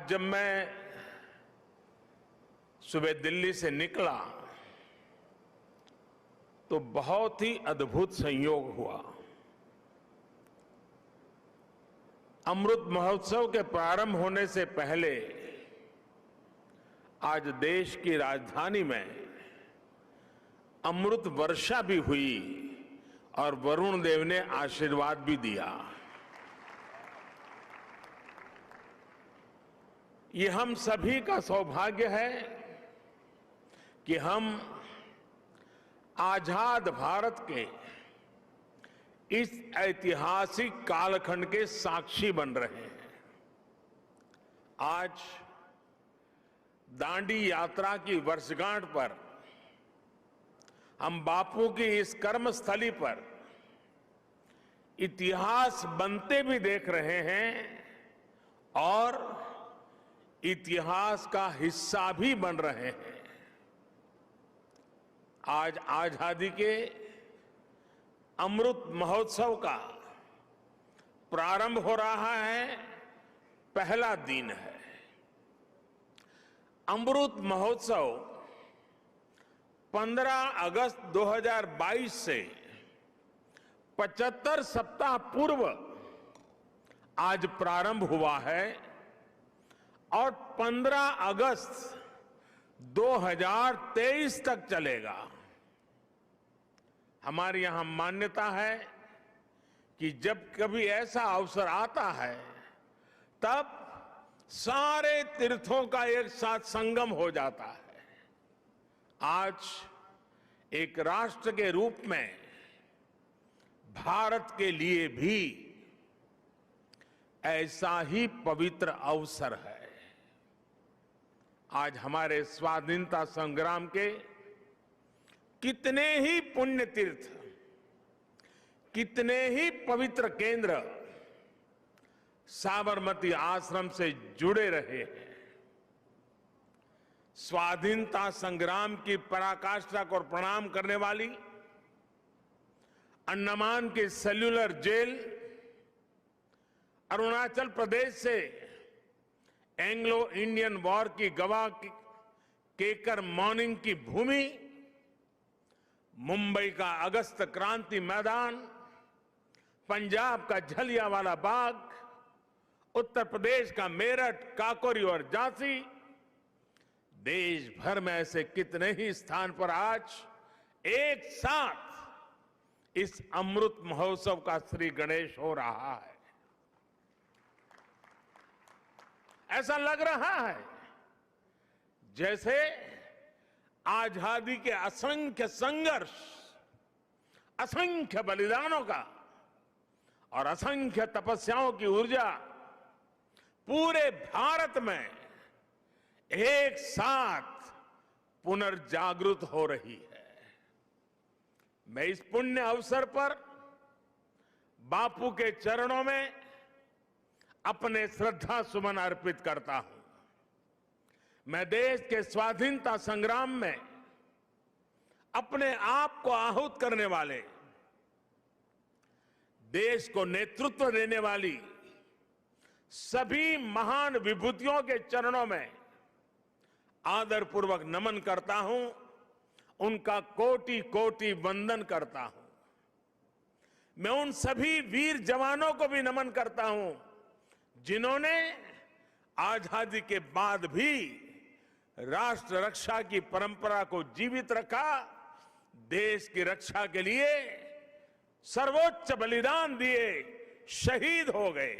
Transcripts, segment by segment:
आज जब मैं सुबह दिल्ली से निकला तो बहुत ही अद्भुत संयोग हुआ। अमृत महोत्सव के प्रारंभ होने से पहले आज देश की राजधानी में अमृत वर्षा भी हुई और वरुण देव ने आशीर्वाद भी दिया। ये हम सभी का सौभाग्य है कि हम आजाद भारत के इस ऐतिहासिक कालखंड के साक्षी बन रहे हैं। आज दांडी यात्रा की वर्षगांठ पर हम बापू की इस कर्मस्थली पर इतिहास बनते भी देख रहे हैं और इतिहास का हिस्सा भी बन रहे हैं। आज आजादी के अमृत महोत्सव का प्रारंभ हो रहा है, पहला दिन है। अमृत महोत्सव 15 अगस्त 2022 से 75 सप्ताह पूर्व आज प्रारंभ हुआ है और 15 अगस्त 2023 तक चलेगा। हमारे यहां मान्यता है कि जब कभी ऐसा अवसर आता है तब सारे तीर्थों का एक साथ संगम हो जाता है। आज एक राष्ट्र के रूप में भारत के लिए भी ऐसा ही पवित्र अवसर है। आज हमारे स्वाधीनता संग्राम के कितने ही पुण्य तीर्थ, कितने ही पवित्र केंद्र साबरमती आश्रम से जुड़े रहे हैं। स्वाधीनता संग्राम की पराकाष्ठा को प्रणाम करने वाली अंडमान की सेल्यूलर जेल, अरुणाचल प्रदेश से एंग्लो इंडियन वॉर की गवाह केकर मॉर्निंग की भूमि, मुंबई का अगस्त क्रांति मैदान, पंजाब का जलियांवाला बाग, उत्तर प्रदेश का मेरठ, काकोरी और झांसी, देश भर में ऐसे कितने ही स्थान पर आज एक साथ इस अमृत महोत्सव का श्री गणेश हो रहा है। ऐसा लग रहा है जैसे आजादी के असंख्य संघर्ष, असंख्य बलिदानों का और असंख्य तपस्याओं की ऊर्जा पूरे भारत में एक साथ पुनर्जागृत हो रही है। मैं इस पुण्य अवसर पर बापू के चरणों में अपने श्रद्धा सुमन अर्पित करता हूं। मैं देश के स्वाधीनता संग्राम में अपने आप को आहूत करने वाले, देश को नेतृत्व देने वाली सभी महान विभूतियों के चरणों में आदरपूर्वक नमन करता हूं, उनका कोटि कोटि वंदन करता हूं। मैं उन सभी वीर जवानों को भी नमन करता हूं जिन्होंने आजादी के बाद भी राष्ट्र रक्षा की परंपरा को जीवित रखा, देश की रक्षा के लिए सर्वोच्च बलिदान दिए, शहीद हो गए।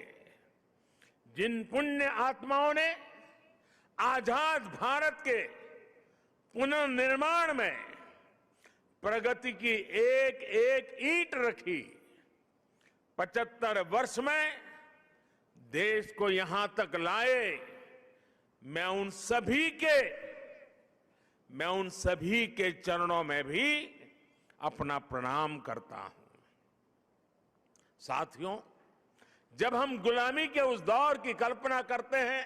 जिन पुण्य आत्माओं ने आजाद भारत के पुनर्निर्माण में प्रगति की एक एक ईंट रखी, 75 वर्ष में देश को यहां तक लाए, मैं उन सभी के चरणों में भी अपना प्रणाम करता हूं। साथियों, जब हम गुलामी के उस दौर की कल्पना करते हैं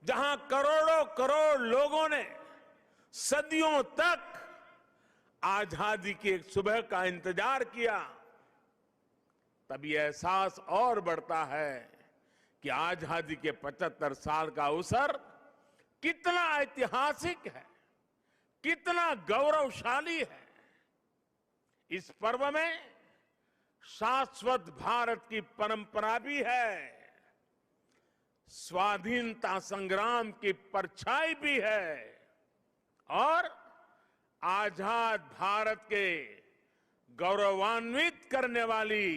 जहां करोड़ों करोड़ लोगों ने सदियों तक आजादी की एक सुबह का इंतजार किया, तब यह एहसास और बढ़ता है कि आजादी के 75 साल का अवसर कितना ऐतिहासिक है, कितना गौरवशाली है। इस पर्व में शाश्वत भारत की परंपरा भी है, स्वाधीनता संग्राम की परछाई भी है और आजाद भारत के गौरवान्वित करने वाली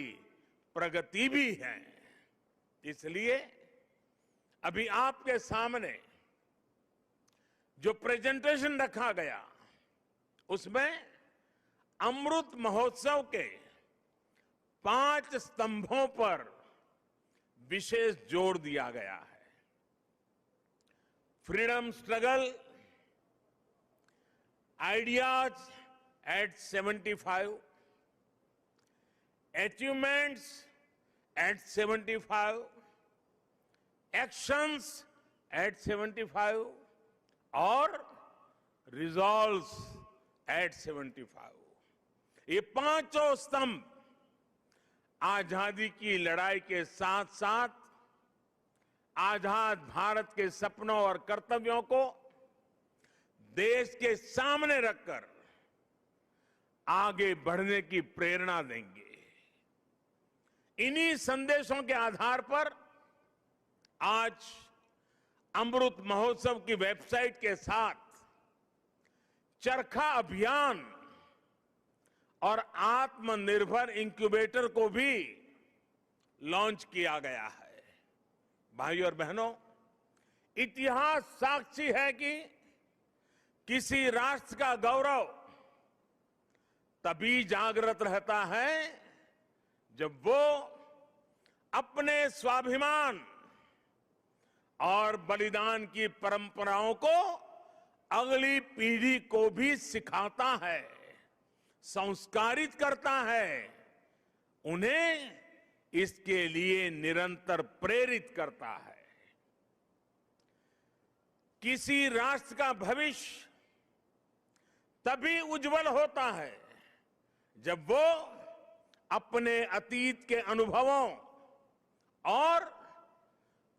प्रगति भी है। इसलिए अभी आपके सामने जो प्रेजेंटेशन रखा गया उसमें अमृत महोत्सव के 5 स्तंभों पर विशेष जोर दिया गया है। Freedom struggle, ideas at 75, achievements at 75, actions at 75 और रिजॉल्व्स एट 75। ये पांचों स्तंभ आजादी की लड़ाई के साथ साथ आजाद भारत के सपनों और कर्तव्यों को देश के सामने रखकर आगे बढ़ने की प्रेरणा देंगे। इन्हीं संदेशों के आधार पर आज अमृत महोत्सव की वेबसाइट के साथ चरखा अभियान और आत्मनिर्भर इंक्यूबेटर को भी लॉन्च किया गया है। भाइयों और बहनों, इतिहास साक्षी है कि किसी राष्ट्र का गौरव तभी जागृत रहता है जब वो अपने स्वाभिमान और बलिदान की परंपराओं को अगली पीढ़ी को भी सिखाता है, संस्कारित करता है, उन्हें इसके लिए निरंतर प्रेरित करता है। किसी राष्ट्र का भविष्य तभी उज्जवल होता है जब वो अपने अतीत के अनुभवों और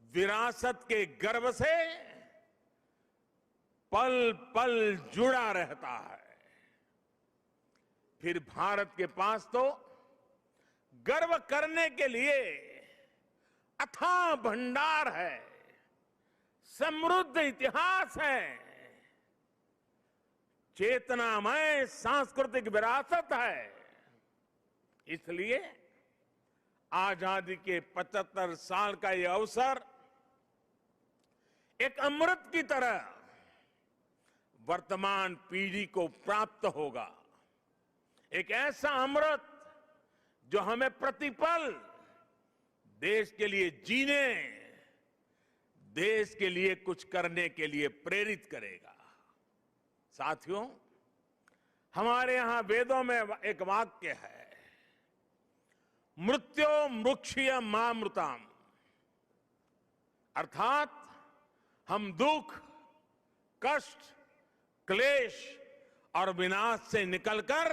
विरासत के गर्व से पल पल जुड़ा रहता है। फिर भारत के पास तो गर्व करने के लिए अथाह भंडार है, समृद्ध इतिहास है, चेतनामय सांस्कृतिक विरासत है। इसलिए आजादी के 75 साल का यह अवसर एक अमृत की तरह वर्तमान पीढ़ी को प्राप्त होगा। एक ऐसा अमृत जो हमें प्रतिपल देश के लिए जीने, देश के लिए कुछ करने के लिए प्रेरित करेगा। साथियों, हमारे यहां वेदों में एक वाक्य है, मृत्यो मृक्षीय मामृताम, अर्थात हम दुख, कष्ट, क्लेश और विनाश से निकलकर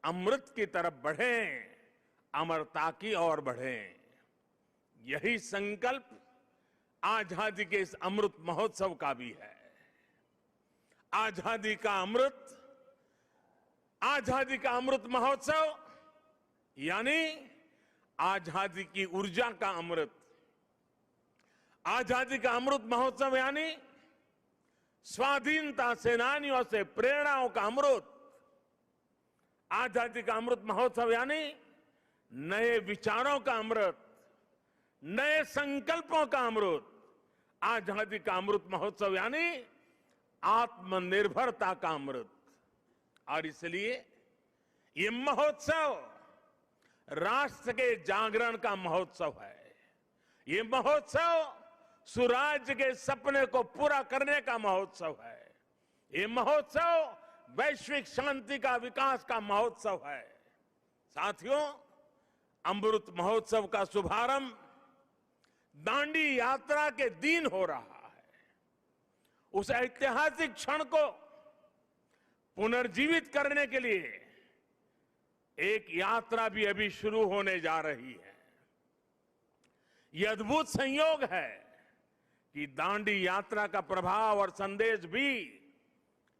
अमृत की तरफ बढ़ें, अमरता की ओर बढ़ें। यही संकल्प आजादी के इस अमृत महोत्सव का भी है। आजादी का अमृत महोत्सव यानी आजादी की ऊर्जा का अमृत। आजादी का अमृत महोत्सव यानी स्वाधीनता सेनानियों से प्रेरणाओं का अमृत। आजादी का अमृत महोत्सव यानी नए विचारों का अमृत, नए संकल्पों का अमृत। आजादी का अमृत महोत्सव यानी आत्मनिर्भरता का अमृत। और इसलिए ये महोत्सव राष्ट्र के जागरण का महोत्सव है। ये महोत्सव सुराज्य के सपने को पूरा करने का महोत्सव है। ये महोत्सव वैश्विक शांति का, विकास का महोत्सव है। साथियों, अमृत महोत्सव का शुभारंभ दांडी यात्रा के दिन हो रहा है। उस ऐतिहासिक क्षण को पुनर्जीवित करने के लिए एक यात्रा भी अभी शुरू होने जा रही है। ये अद्भुत संयोग है कि दांडी यात्रा का प्रभाव और संदेश भी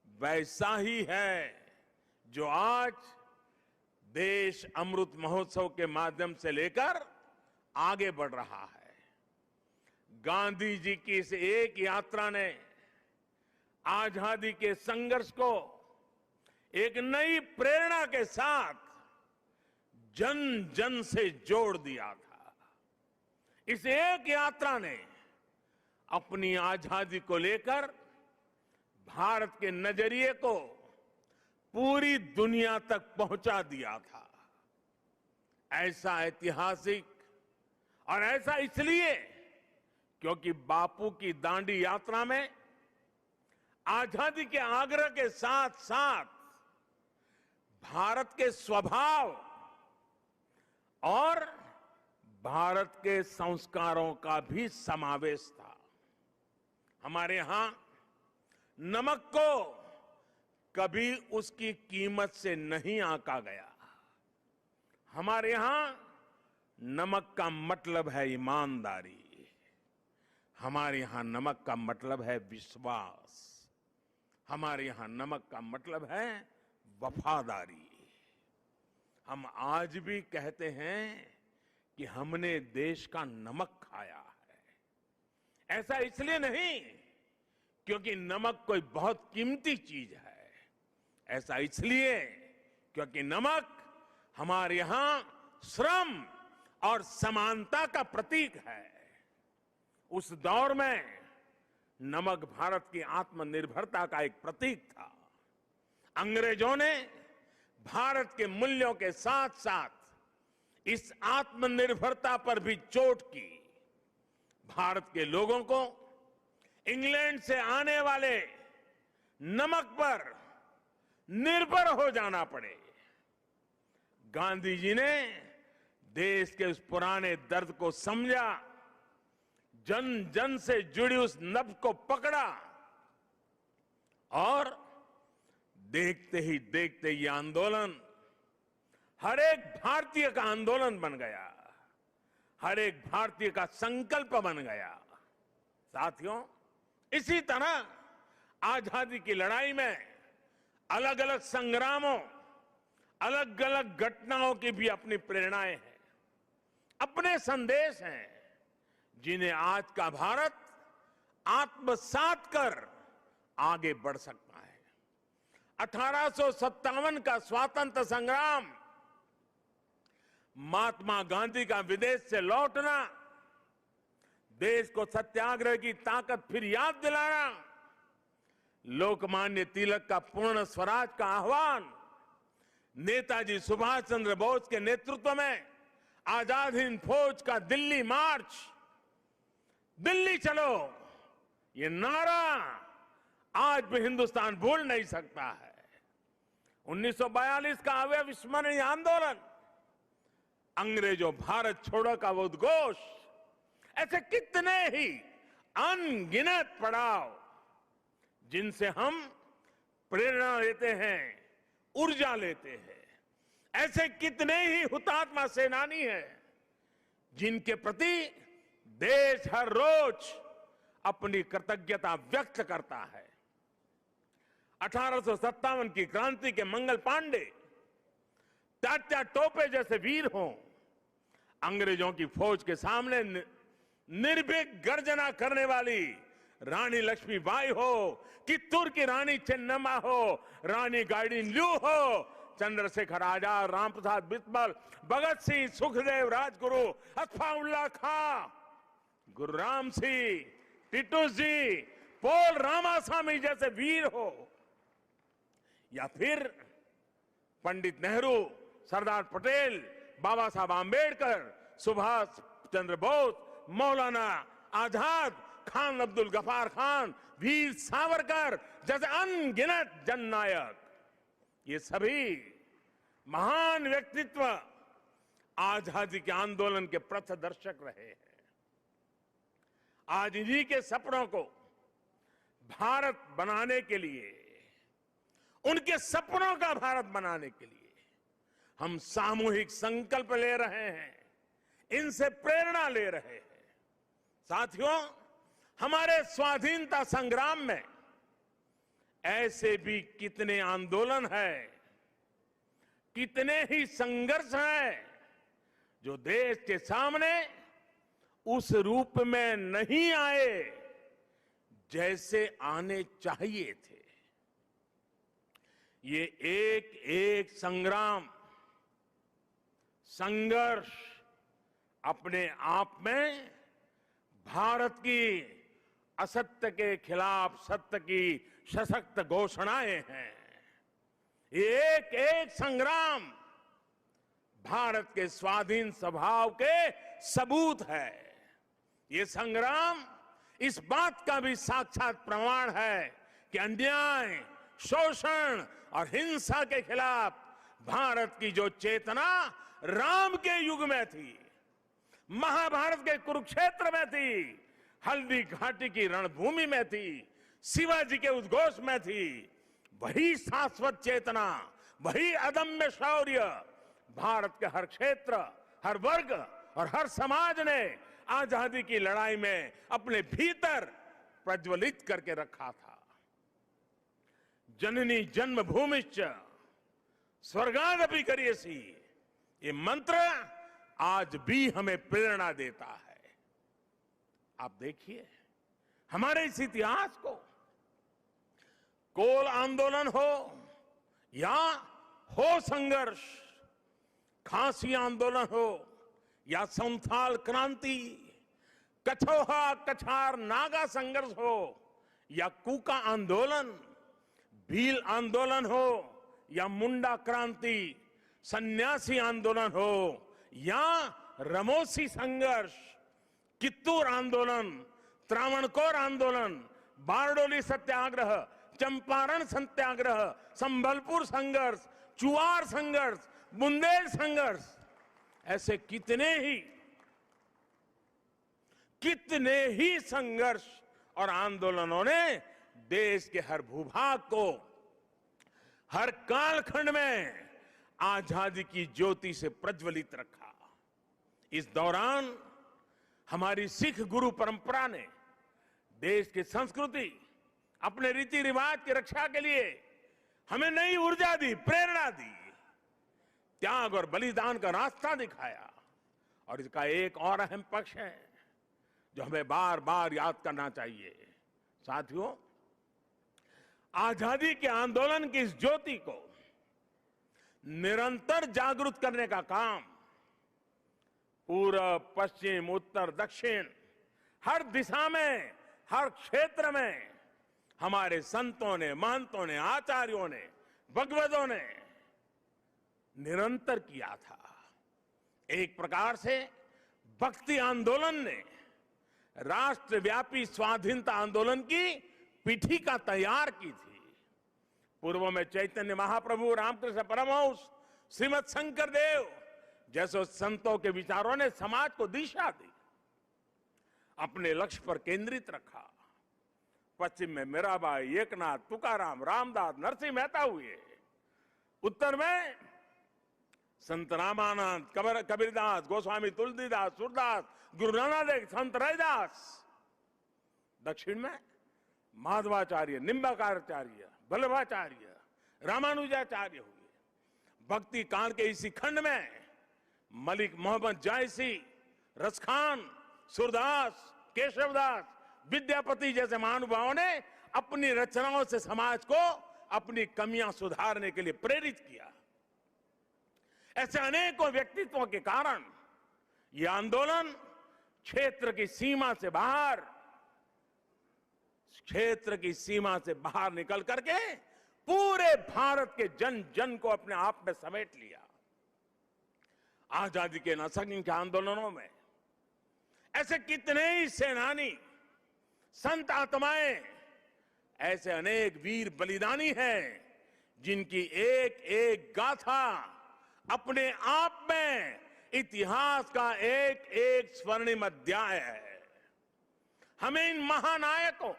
वैसा ही है जो आज देश अमृत महोत्सव के माध्यम से लेकर आगे बढ़ रहा है। गांधी जी की इस एक यात्रा ने आजादी के संघर्ष को एक नई प्रेरणा के साथ जन जन से जोड़ दिया था। इस एक यात्रा ने अपनी आजादी को लेकर भारत के नजरिए को पूरी दुनिया तक पहुंचा दिया था। ऐसा ऐतिहासिक और ऐसा इसलिए क्योंकि बापू की दांडी यात्रा में आजादी के आग्रह के साथ साथ भारत के स्वभाव और भारत के संस्कारों का भी समावेश था। हमारे यहां नमक को कभी उसकी कीमत से नहीं आंका गया। हमारे यहां नमक का मतलब है ईमानदारी। हमारे यहां नमक का मतलब है विश्वास। हमारे यहां नमक का मतलब है वफादारी। हम आज भी कहते हैं कि हमने देश का नमक खाया है। ऐसा इसलिए नहीं क्योंकि नमक कोई बहुत कीमती चीज है। ऐसा इसलिए क्योंकि नमक हमारे यहां श्रम और समानता का प्रतीक है। उस दौर में नमक भारत की आत्मनिर्भरता का एक प्रतीक था। अंग्रेजों ने भारत के मूल्यों के साथ साथ इस आत्मनिर्भरता पर भी चोट की। भारत के लोगों को इंग्लैंड से आने वाले नमक पर निर्भर हो जाना पड़े। गांधी जी ने देश के उस पुराने दर्द को समझा, जन जन से जुड़ी उस नब्ज को पकड़ा और देखते ही देखते ये आंदोलन हर एक भारतीय का आंदोलन बन गया, हर एक भारतीय का संकल्प बन गया। साथियों, इसी तरह आजादी की लड़ाई में अलग अलग संग्रामों, अलग अलग घटनाओं की भी अपनी प्रेरणाएं हैं, अपने संदेश हैं, जिन्हें आज का भारत आत्मसात कर आगे बढ़ सकता है। 1857 का स्वातंत्र संग्राम, महात्मा गांधी का विदेश से लौटना, देश को सत्याग्रह की ताकत फिर याद दिलाना, लोकमान्य तिलक का पूर्ण स्वराज का आह्वान, नेताजी सुभाष चंद्र बोस के नेतृत्व में आजाद हिंद फौज का दिल्ली मार्च, दिल्ली चलो, ये नारा आज भी हिंदुस्तान भूल नहीं सकता है। 1942 का अविस्मरणीय आंदोलन, अंग्रेजों भारत छोड़ो का वो उद्घोष, ऐसे कितने ही अनगिनत पड़ाव जिनसे हम प्रेरणा लेते हैं, ऊर्जा लेते हैं। ऐसे कितने ही हुतात्मा सेनानी हैं जिनके प्रति देश हर रोज अपनी कृतज्ञता व्यक्त करता है। 1857 की क्रांति के मंगल पांडे, तात्या टोपे जैसे वीर हों, अंग्रेजों की फौज के सामने निर्भीक गर्जना करने वाली रानी लक्ष्मीबाई हो, कित्तूर की रानी चेन्नम्मा हो, रानी गाइडिनल्यू हो, चंद्रशेखर आजाद, रामप्रसाद बिस्मिल, भगत सिंह, सुखदेव, राजगुरु, अत्फाउल्लाह खां, गुरु राम सिंह, टिटू जी, पोल रामास्वामी जैसे वीर हो, या फिर पंडित नेहरू, सरदार पटेल, बाबा साहब आंबेडकर, सुभाष चंद्र बोस, मौलाना आजाद, खान अब्दुल गफार खान, वीर सावरकर जैसे अनगिनत जननायक, ये सभी महान व्यक्तित्व आजादी के आंदोलन के पथदर्शक रहे हैं। आज इन्हीं के सपनों को भारत बनाने के लिए, उनके सपनों का भारत बनाने के लिए हम सामूहिक संकल्प ले रहे हैं, इनसे प्रेरणा ले रहे हैं। साथियों, हमारे स्वाधीनता संग्राम में ऐसे भी कितने आंदोलन हैं, कितने ही संघर्ष हैं जो देश के सामने उस रूप में नहीं आए जैसे आने चाहिए थे। ये एक एक संग्राम, संघर्ष अपने आप में भारत की असत्य के खिलाफ सत्य की सशक्त घोषणाएं हैं। एक एक संग्राम भारत के स्वाधीन स्वभाव के सबूत है। ये संग्राम इस बात का भी साक्षात प्रमाण है कि अन्याय, शोषण और हिंसा के खिलाफ भारत की जो चेतना राम के युग में थी, महाभारत के कुरुक्षेत्र में थी, हल्दी घाटी की रणभूमि में थी, शिवाजी के उद्घोष में थी, वही शाश्वत चेतना, वही अदम्य शौर्य भारत के हर क्षेत्र, हर वर्ग और हर समाज ने आजादी की लड़ाई में अपने भीतर प्रज्वलित करके रखा था। जननी जन्मभूमिश्च स्वर्गादपि करियसी, ये मंत्र आज भी हमें प्रेरणा देता है। आप देखिए हमारे इस इतिहास को, कोल आंदोलन हो या हो संघर्ष, खासी आंदोलन हो या संथाल क्रांति, कछोहा कछार नागा संघर्ष हो या कूका आंदोलन, भील आंदोलन हो या मुंडा क्रांति, सन्यासी आंदोलन हो या रमोसी संघर्ष, कित्तूर आंदोलन, त्रावणकोर आंदोलन, बारडोली सत्याग्रह, चंपारण सत्याग्रह, संबलपुर संघर्ष, चुआर संघर्ष, बुंदेल संघर्ष, ऐसे कितने ही संघर्ष और आंदोलनों ने देश के हर भूभाग को, हर कालखंड में आजादी की ज्योति से प्रज्वलित रखा। इस दौरान हमारी सिख गुरु परंपरा ने देश की संस्कृति, अपने रीति रिवाज की रक्षा के लिए हमें नई ऊर्जा दी, प्रेरणा दी, त्याग और बलिदान का रास्ता दिखाया। और इसका एक और अहम पक्ष है जो हमें बार बार याद करना चाहिए। साथियों, आजादी के आंदोलन की इस ज्योति को निरंतर जागृत करने का काम पूर्व, पश्चिम, उत्तर, दक्षिण, हर दिशा में, हर क्षेत्र में हमारे संतों ने, महंतों ने, आचार्यों ने, भगवतों ने निरंतर किया था। एक प्रकार से भक्ति आंदोलन ने राष्ट्रव्यापी स्वाधीनता आंदोलन की पीठिका तैयार की थी। पूर्व में चैतन्य महाप्रभु, रामकृष्ण परमहंस, श्रीमद शंकर देव जैसे संतों के विचारों ने समाज को दिशा दी, अपने लक्ष्य पर केंद्रित रखा। पश्चिम में मीराबाई, एकनाथ, तुकाराम, रामदास, नरसिंह मेहता हुए। उत्तर में संत रामानंद, कबीरदास, गोस्वामी तुलसीदास, सूरदास, गुरु नानक देव, संत रैदास। दक्षिण में माधवाचार्य, निम्बाकारचार्य, वल्लभाचार्य, रामानुजाचार्य हुए। भक्ति काल के इसी खंड में मलिक मोहम्मद जायसी, रसखान, सूरदास, केशवदास, विद्यापति जैसे महानुभावों ने अपनी रचनाओं से समाज को अपनी कमियां सुधारने के लिए प्रेरित किया। ऐसे अनेकों व्यक्तित्वों के कारण यह आंदोलन क्षेत्र की सीमा से बाहर निकल करके पूरे भारत के जन जन को अपने आप में समेट लिया। आजादी के असंख्य आंदोलनों में ऐसे कितने ही सेनानी, संत आत्माएं, ऐसे अनेक वीर बलिदानी हैं जिनकी एक एक गाथा अपने आप में इतिहास का एक एक स्वर्णिम अध्याय है। हमें इन महानायकों,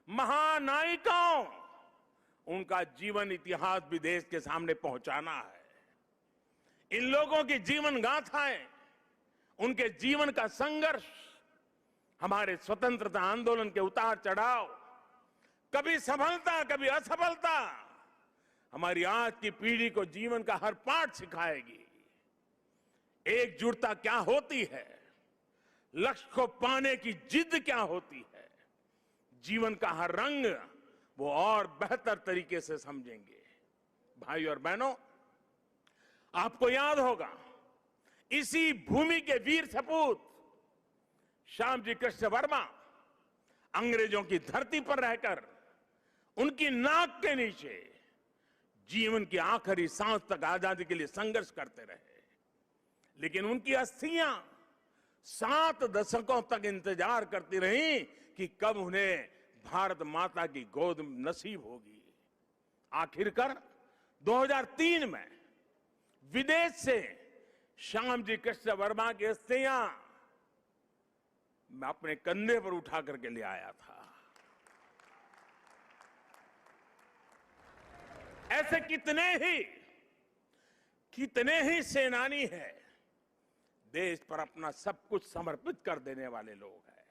महानायिकाओं, उनका जीवन इतिहास भी देश के सामने पहुंचाना है। इन लोगों की जीवन गाथाएं, उनके जीवन का संघर्ष हमारे स्वतंत्रता आंदोलन के उतार चढ़ाव, कभी सफलता कभी असफलता, हमारी आज की पीढ़ी को जीवन का हर पाठ सिखाएगी। एकजुटता क्या होती है, लक्ष्य को पाने की जिद क्या होती है, जीवन का हर रंग वो और बेहतर तरीके से समझेंगे। भाई और बहनों, आपको याद होगा इसी भूमि के वीर सपूत श्यामजी कृष्ण वर्मा अंग्रेजों की धरती पर रहकर उनकी नाक के नीचे जीवन की आखिरी सांस तक आजादी के लिए संघर्ष करते रहे, लेकिन उनकी अस्थियां 7 दशकों तक इंतजार करती रहीं कि कब उन्हें भारत माता की गोद नसीब होगी। आखिरकार 2003 में विदेश से श्यामजी कृष्ण वर्मा की अस्थियां मैं अपने कंधे पर उठा करके ले आया था। ऐसे कितने ही सेनानी हैं, देश पर अपना सब कुछ समर्पित कर देने वाले लोग हैं।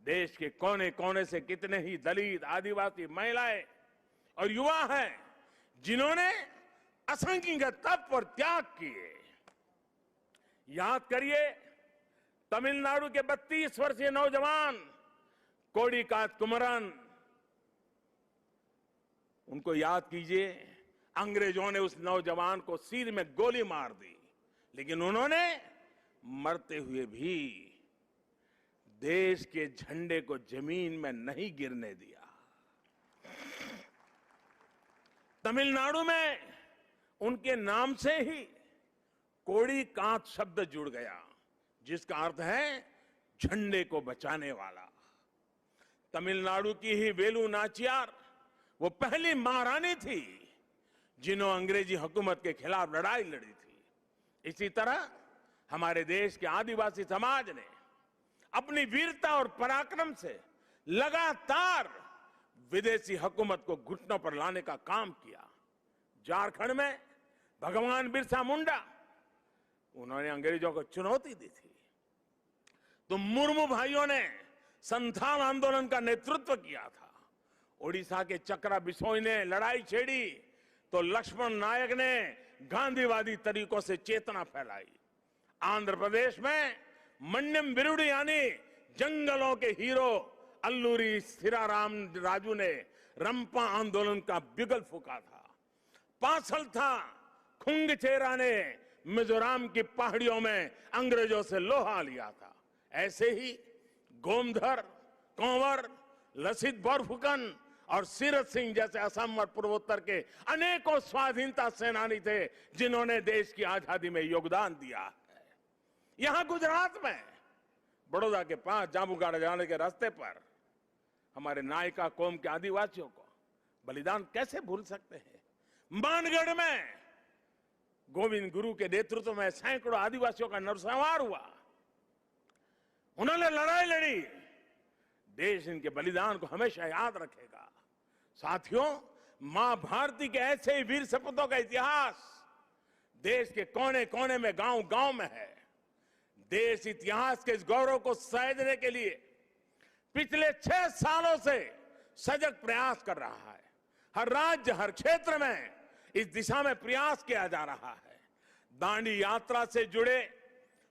देश के कोने कोने से कितने ही दलित, आदिवासी, महिलाएं और युवा हैं जिन्होंने असंख्य तप और त्याग किए। याद करिए तमिलनाडु के 32 वर्षीय नौजवान कोडिकात कुमरन, उनको याद कीजिए। अंग्रेजों ने उस नौजवान को सिर में गोली मार दी, लेकिन उन्होंने मरते हुए भी देश के झंडे को जमीन में नहीं गिरने दिया। तमिलनाडु में उनके नाम से ही कोडिकात शब्द जुड़ गया, जिसका अर्थ है झंडे को बचाने वाला। तमिलनाडु की ही वेलु नाचियार वो पहली महारानी थी जिन्होंने अंग्रेजी हुकूमत के खिलाफ लड़ाई लड़ी थी। इसी तरह हमारे देश के आदिवासी समाज ने अपनी वीरता और पराक्रम से लगातार विदेशी हुकूमत को घुटनों पर लाने का काम किया। झारखंड में भगवान बिरसा मुंडा, उन्होंने अंग्रेजों को चुनौती दी थी। तो मुर्मू भाइयों ने संथाल आंदोलन का नेतृत्व किया था। ओडिशा के चक्रा बिसोई ने लड़ाई छेड़ी तो लक्ष्मण नायक ने गांधीवादी तरीकों से चेतना फैलाई। आंध्र प्रदेश में मन्यम बिरुडी यानी जंगलों के हीरो अल्लूरी सीराराम राजू ने रंपा आंदोलन का बिगुल फूंका था। पासलथा खुंगचेरा ने मिजोरम की पहाड़ियों में अंग्रेजों से लोहा लिया था। ऐसे ही गोमधर, कंवर, लसित बोरफुकन और सीरत सिंह जैसे असम और पूर्वोत्तर के अनेकों स्वाधीनता सेनानी थे जिन्होंने देश की आजादी में योगदान दिया है। यहां गुजरात में बड़ौदा के पास जांबुगाड़ा जाने के रास्ते पर हमारे नायका कौम के आदिवासियों को बलिदान कैसे भूल सकते हैं। मानगढ़ में गोविंद गुरु के नेतृत्व में सैकड़ों आदिवासियों का नरसंहार हुआ। उन्होंने लड़ाई लड़ी। देश इनके बलिदान को हमेशा याद रखेगा। साथियों, मां भारती के ऐसे ही वीर सपूतों का इतिहास देश के कोने कोने में, गांव गांव में है। देश इतिहास के इस गौरव को सहेजने के लिए पिछले 6 सालों से सजग प्रयास कर रहा है। हर राज्य, हर क्षेत्र में इस दिशा में प्रयास किया जा रहा है। दांडी यात्रा से जुड़े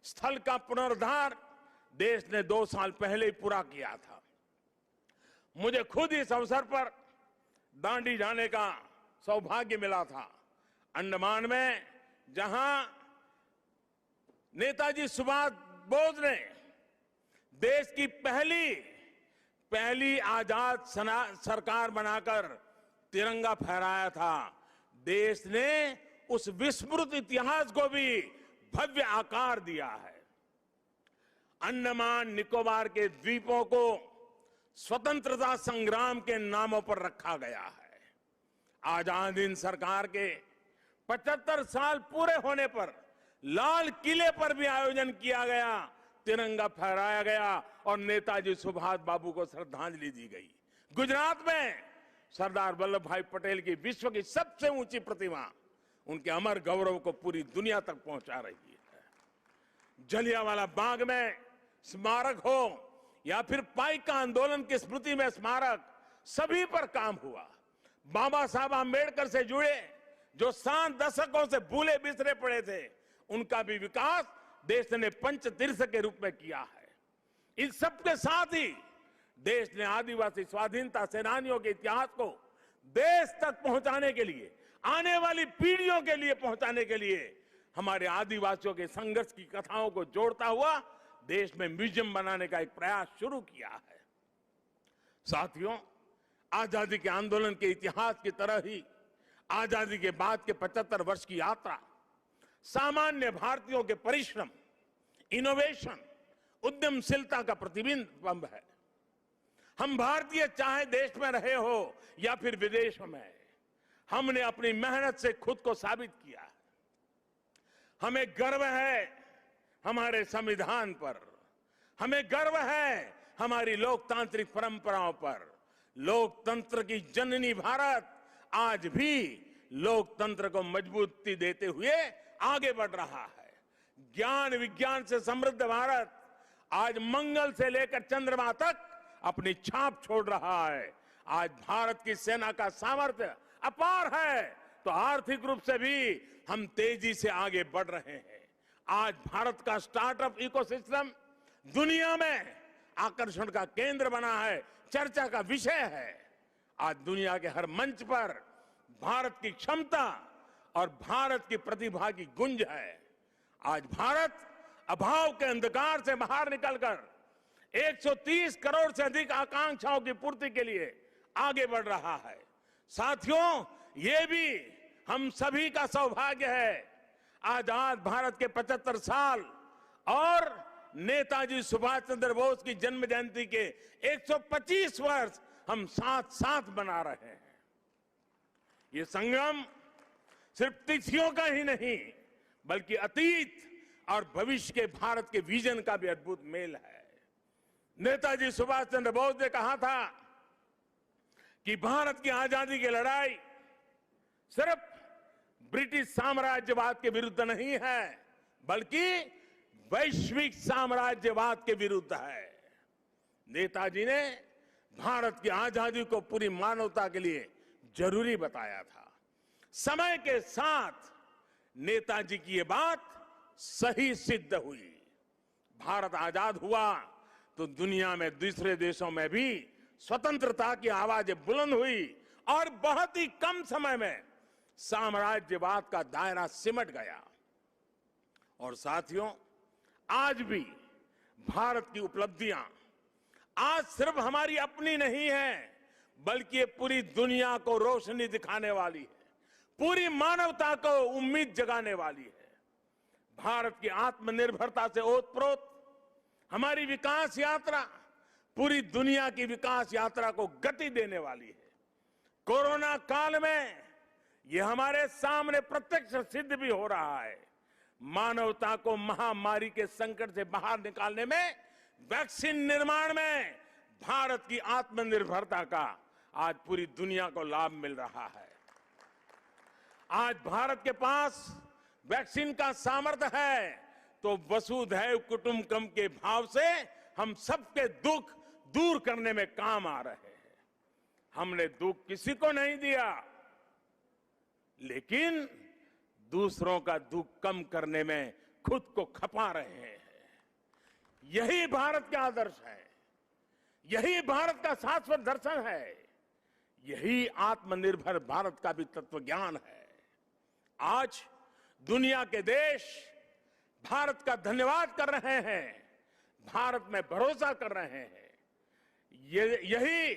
स्थल का पुनरुद्धार देश ने 2 साल पहले ही पूरा किया था। मुझे खुद इस अवसर पर दांडी जाने का सौभाग्य मिला था। अंडमान में जहां नेताजी सुभाष बोस ने देश की पहली आजाद सरकार बनाकर तिरंगा फहराया था, देश ने उस विस्मृत इतिहास को भी भव्य आकार दिया है। अंडमान निकोबार के द्वीपों को स्वतंत्रता संग्राम के नामों पर रखा गया है। आजाद हिंद सरकार के 75 साल पूरे होने पर लाल किले पर भी आयोजन किया गया, तिरंगा फहराया गया और नेताजी सुभाष बाबू को श्रद्धांजलि दी गई। गुजरात में सरदार वल्लभ भाई पटेल की विश्व की सबसे ऊंची प्रतिमा उनके अमर गौरव को पूरी दुनिया तक पहुंचा रही है। जलियांवाला बाग में स्मारक हो या फिर पाइका आंदोलन की स्मृति में स्मारक, सभी पर काम हुआ। बाबा साहब आंबेडकर से जुड़े जो 7 दशकों से भूले बिसरे पड़े थे, उनका भी विकास देश ने पंचतीर्थ के रूप में किया है। इन सबके साथ ही देश ने आदिवासी स्वाधीनता सेनानियों के इतिहास को देश तक पहुंचाने के लिए, आने वाली पीढ़ियों के लिए पहुंचाने के लिए हमारे आदिवासियों के संघर्ष की कथाओं को जोड़ता हुआ देश में म्यूजियम बनाने का एक प्रयास शुरू किया है। साथियों, आजादी के आंदोलन के इतिहास की तरह ही आजादी के बाद के 75 वर्ष की यात्रा सामान्य भारतीयों के परिश्रम, इनोवेशन, उद्यमशीलता का प्रतिबिंब है। हम भारतीय चाहे देश में रहे हो या फिर विदेशों में, हमने अपनी मेहनत से खुद को साबित किया है। हमें गर्व है हमारे संविधान पर, हमें गर्व है हमारी लोकतांत्रिक परंपराओं पर। लोकतंत्र की जननी भारत आज भी लोकतंत्र को मजबूती देते हुए आगे बढ़ रहा है। ज्ञान विज्ञान से समृद्ध भारत आज मंगल से लेकर चंद्रमा तक अपनी छाप छोड़ रहा है। आज भारत की सेना का सामर्थ्य अपार है, तो आर्थिक रूप से भी हम तेजी से आगे बढ़ रहे हैं। आज भारत का स्टार्टअप इकोसिस्टम दुनिया में आकर्षण का केंद्र बना है, चर्चा का विषय है। आज दुनिया के हर मंच पर भारत की क्षमता और भारत की प्रतिभा की गूंज है। आज भारत अभाव के अंधकार से बाहर निकलकर 130 करोड़ से अधिक आकांक्षाओं की पूर्ति के लिए आगे बढ़ रहा है। साथियों, ये भी हम सभी का सौभाग्य है। आजाद भारत के 75 साल और नेताजी सुभाष चंद्र बोस की जन्म जयंती के 125 वर्ष हम साथ साथ मना रहे हैं। ये संगम सिर्फ तिथियों का ही नहीं, बल्कि अतीत और भविष्य के भारत के विजन का भी अद्भुत मेल है। नेताजी सुभाष चंद्र बोस ने कहा था कि भारत की आजादी की लड़ाई सिर्फ ब्रिटिश साम्राज्यवाद के विरुद्ध नहीं है, बल्कि वैश्विक साम्राज्यवाद के विरुद्ध है। नेताजी ने भारत की आजादी को पूरी मानवता के लिए जरूरी बताया था। समय के साथ नेताजी की यह बात सही सिद्ध हुई। भारत आजाद हुआ तो दुनिया में दूसरे देशों में भी स्वतंत्रता की आवाजें बुलंद हुई और बहुत ही कम समय में साम्राज्यवाद का दायरा सिमट गया। और साथियों, आज भी भारत की उपलब्धियां आज सिर्फ हमारी अपनी नहीं है, बल्कि ये पूरी दुनिया को रोशनी दिखाने वाली है, पूरी मानवता को उम्मीद जगाने वाली है। भारत की आत्मनिर्भरता से ओतप्रोत हमारी विकास यात्रा पूरी दुनिया की विकास यात्रा को गति देने वाली है। कोरोना काल में यह हमारे सामने प्रत्यक्ष सिद्ध भी हो रहा है। मानवता को महामारी के संकट से बाहर निकालने में, वैक्सीन निर्माण में भारत की आत्मनिर्भरता का आज पूरी दुनिया को लाभ मिल रहा है। आज भारत के पास वैक्सीन का सामर्थ्य है, तो वसुधैव कुटुंबकम के भाव से हम सबके दुख दूर करने में काम आ रहे हैं। हमने दुख किसी को नहीं दिया, लेकिन दूसरों का दुख कम करने में खुद को खपा रहे हैं। यही भारत का आदर्श है, यही भारत का शाश्वत दर्शन है, यही आत्मनिर्भर भारत का भी तत्व ज्ञान है। आज दुनिया के देश भारत का धन्यवाद कर रहे हैं, भारत में भरोसा कर रहे हैं। यही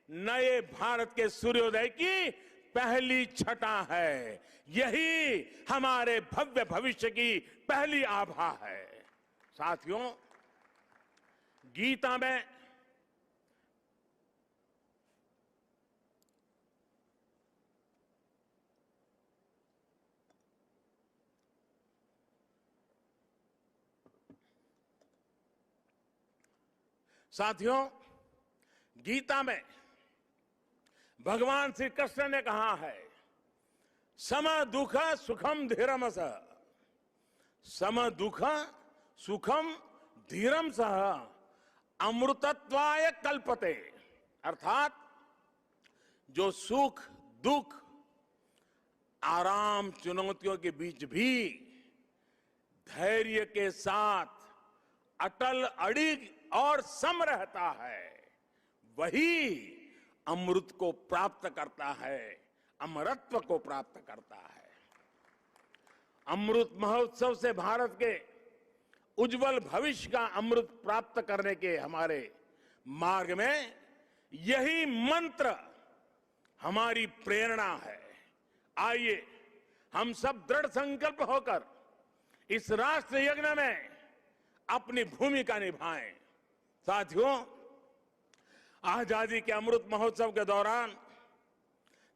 नए भारत के सूर्योदय की पहली छटा है, यही हमारे भव्य भविष्य की पहली आभा है। साथियों, गीता में भगवान श्री कृष्ण ने कहा है, सम दुख सुखम धीरम सह, सम दुख सुखम धीरम सह अमृतत्वाय कल्पते, अर्थात जो सुख दुख आराम चुनौतियों के बीच भी धैर्य के साथ अटल अड़िग और सम रहता है, वही अमृत को प्राप्त करता है, अमरत्व को प्राप्त करता है। अमृत महोत्सव से भारत के उज्जवल भविष्य का अमृत प्राप्त करने के हमारे मार्ग में यही मंत्र हमारी प्रेरणा है। आइए हम सब दृढ़ संकल्प होकर इस राष्ट्र यज्ञ में अपनी भूमिका निभाएं। साथियों, आजादी के अमृत महोत्सव के दौरान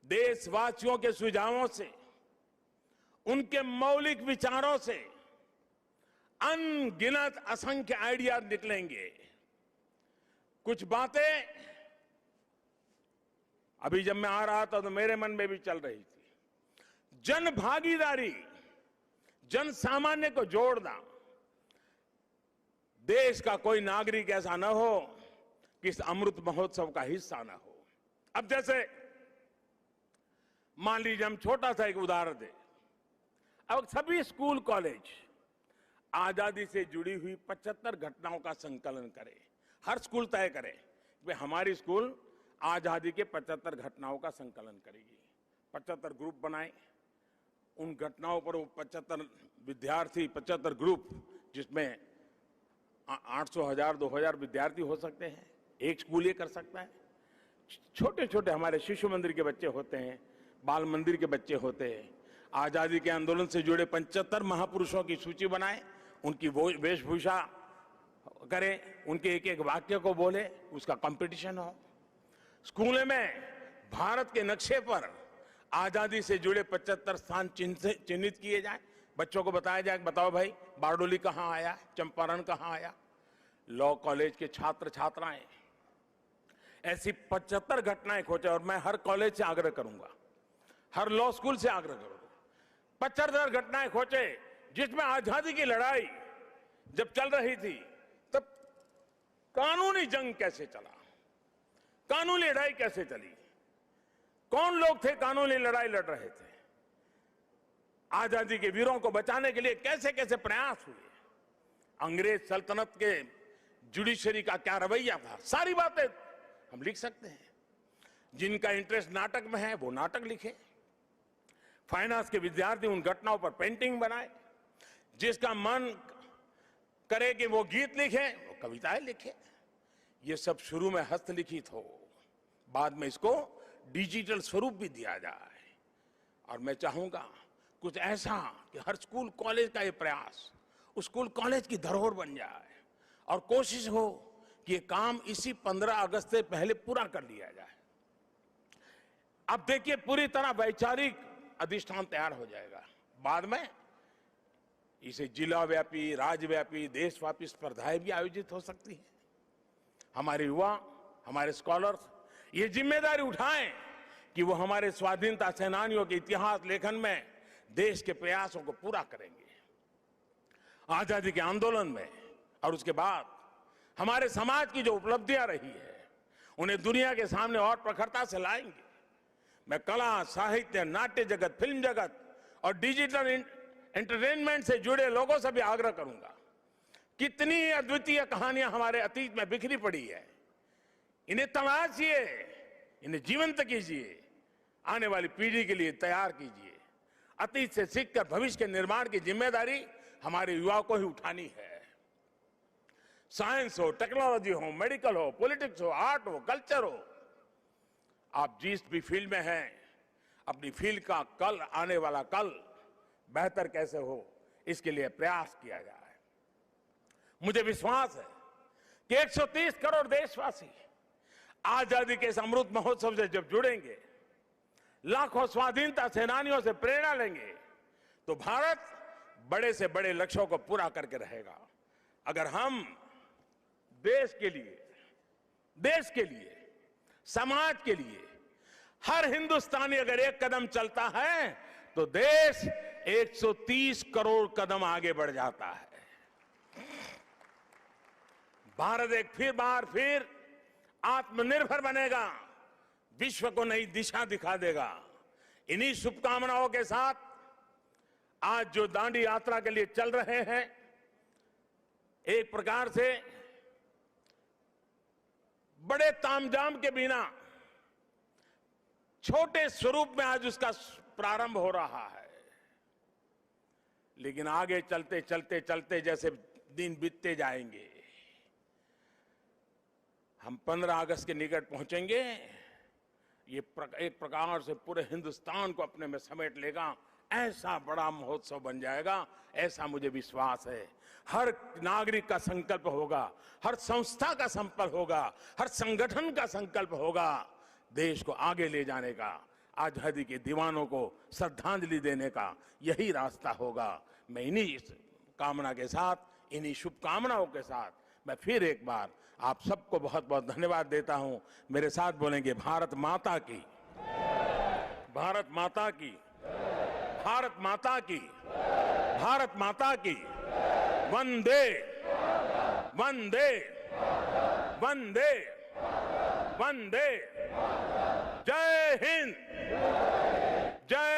देशवासियों के सुझावों से, उनके मौलिक विचारों से अनगिनत असंख्य आइडिया निकलेंगे। कुछ बातें अभी जब मैं आ रहा था तो मेरे मन में भी चल रही थी। जन भागीदारी, जन सामान्य को जोड़ना। देश का कोई नागरिक ऐसा न हो कि इस अमृत महोत्सव का हिस्सा न हो। अब जैसे मान लीजिए हम छोटा सा एक उदाहरण दें। अब सभी स्कूल कॉलेज आजादी से जुड़ी हुई 75 घटनाओं का संकलन करें। हर स्कूल तय करे कि हमारी स्कूल आजादी के 75 घटनाओं का संकलन करेगी। 75 ग्रुप बनाए, उन घटनाओं पर वो 75 विद्यार्थी, 75 ग्रुप, जिसमें 800, 1000, 2000 विद्यार्थी हो सकते हैं। एक स्कूल ये कर सकता है। छोटे छोटे हमारे शिशु मंदिर के बच्चे होते हैं, बाल मंदिर के बच्चे होते हैं। आजादी के आंदोलन से जुड़े 75 महापुरुषों की सूची बनाए, उनकी वेशभूषा करें, उनके एक एक वाक्य को बोले, उसका कंपटीशन हो। स्कूल में भारत के नक्शे पर आजादी से जुड़े 75 स्थान चिन्हित किए जाए। बच्चों को बताया जाए, बताओ भाई बारडोली कहाँ आया, चंपारण कहाँ आया। लॉ कॉलेज के छात्र छात्राएं ऐसी 75 घटनाएं खोजे, और मैं हर कॉलेज से आग्रह करूंगा, हर लॉ स्कूल से आग्रह करूंगा, 75 घटनाएं खोजे जिसमें आजादी की लड़ाई जब चल रही थी तब कानूनी जंग कैसे चला, कानूनी लड़ाई कैसे चली, कौन लोग थे कानूनी लड़ाई लड़ रहे थे, आजादी के वीरों को बचाने के लिए कैसे कैसे प्रयास हुए, अंग्रेज सल्तनत के जुडिशरी का क्या रवैया था। सारी बातें हम लिख सकते हैं। जिनका इंटरेस्ट नाटक में है वो नाटक लिखे, फाइनेंस के विद्यार्थी उन घटनाओं पर पेंटिंग बनाए, जिसका मन करे कि वो गीत लिखे वो कविताएं लिखे। ये सब शुरू में हस्तलिखित हो, बाद में इसको डिजिटल स्वरूप भी दिया जाए। और मैं चाहूंगा कुछ ऐसा कि हर स्कूल कॉलेज का ये प्रयास उस स्कूल कॉलेज की धरोहर बन जाए, और कोशिश हो कि ये काम इसी 15 अगस्त से पहले पूरा कर लिया जाए। अब देखिए पूरी तरह वैचारिक अधिष्ठान तैयार हो जाएगा। बाद में इसे जिला व्यापी, राज्यव्यापी, देशव्यापी स्पर्धाएं भी आयोजित हो सकती हैं। हमारे युवा, हमारे स्कॉलर्स ये जिम्मेदारी उठाएं कि वो हमारे स्वाधीनता सेनानियों के इतिहास लेखन में देश के प्रयासों को पूरा करेंगे। आजादी के आंदोलन में और उसके बाद हमारे समाज की जो उपलब्धियां रही है उन्हें दुनिया के सामने और प्रखरता से लाएंगे। मैं कला, साहित्य, नाट्य जगत, फिल्म जगत और डिजिटल एंटरटेनमेंट से जुड़े लोगों से भी आग्रह करूंगा। कितनी अद्वितीय कहानियां हमारे अतीत में बिखरी पड़ी है, इन्हें तलाशिए, इन्हें जीवंत कीजिए, आने वाली पीढ़ी के लिए तैयार कीजिए। अतीत से सीखकर भविष्य के निर्माण की जिम्मेदारी हमारे युवाओं को ही उठानी है। साइंस हो, टेक्नोलॉजी हो, मेडिकल हो, पॉलिटिक्स हो, आर्ट हो, कल्चर हो, आप जिस भी फील्ड में हैं, अपनी फील्ड का कल, आने वाला कल बेहतर कैसे हो, इसके लिए प्रयास किया जाए। मुझे विश्वास है कि 130 करोड़ देशवासी आजादी के इस अमृत महोत्सव से जब जुड़ेंगे, लाखों स्वाधीनता सेनानियों से प्रेरणा लेंगे, तो भारत बड़े से बड़े लक्ष्यों को पूरा करके रहेगा। अगर हम देश के लिए, समाज के लिए हर हिंदुस्तानी अगर एक कदम चलता है तो देश 130 करोड़ कदम आगे बढ़ जाता है। भारत एक फिर आत्मनिर्भर बनेगा, विश्व को नई दिशा दिखा देगा। इन्हीं शुभकामनाओं के साथ आज जो दांडी यात्रा के लिए चल रहे हैं, एक प्रकार से बड़े तामझाम के बिना छोटे स्वरूप में आज उसका प्रारंभ हो रहा है। लेकिन आगे चलते चलते चलते जैसे दिन बीतते जाएंगे, हम 15 अगस्त के निकट पहुंचेंगे। ये एक प्रकार से पूरे हिंदुस्तान को अपने में समेट लेगा, ऐसा बड़ा महोत्सव बन जाएगा, ऐसा मुझे विश्वास है। हर नागरिक का संकल्प होगा, हर संस्था का संकल्प होगा, हर संगठन का संकल्प होगा, देश को आगे ले जाने का, आजादी के दीवानों को श्रद्धांजलि देने का यही रास्ता होगा। मैं इन्हीं कामना के साथ, इन्हीं शुभकामनाओं के साथ मैं फिर एक बार आप सबको बहुत बहुत धन्यवाद देता हूं। मेरे साथ बोलेंगे भारत माता की, भारत माता की, भारत माता की, भारत माता की। वंदे वंदे वंदे वंदे। जय हिंद, जय